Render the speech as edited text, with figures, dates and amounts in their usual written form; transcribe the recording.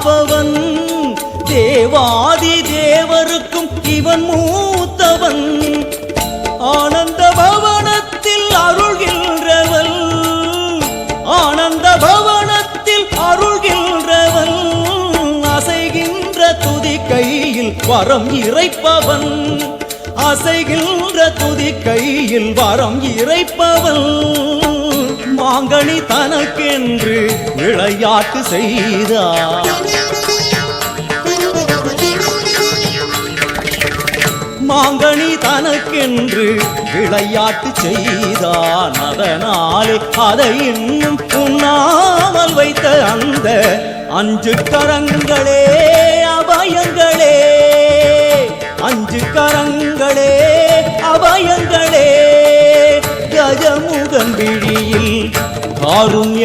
காப்பவன், தேவாதி தேவருக்கும் இவன் மூத்தவன். ஆனந்த பவனத்தில் அருள்கின்றவன், ஆனந்த பவனத்தில் அருள்கின்றவன். அசைகின்ற துதி கையில் வரம் இறைப்பவன், அசைகின்ற துதி கையில் வரம் இறைப்பவன். மாங்கனி தனக்கென்று விளையாட்டு செய்தார், மாங்கனி தனக்கென்று விளையாட்டு செய்தான். அதனாலே அதை இன்னும் உண்ணாமல் வைத்த அந்த 5 கரங்களே அபயங்களே, 5 கரங்களே அபயங்களே. கஜமுகன் விழியில் காருண்ய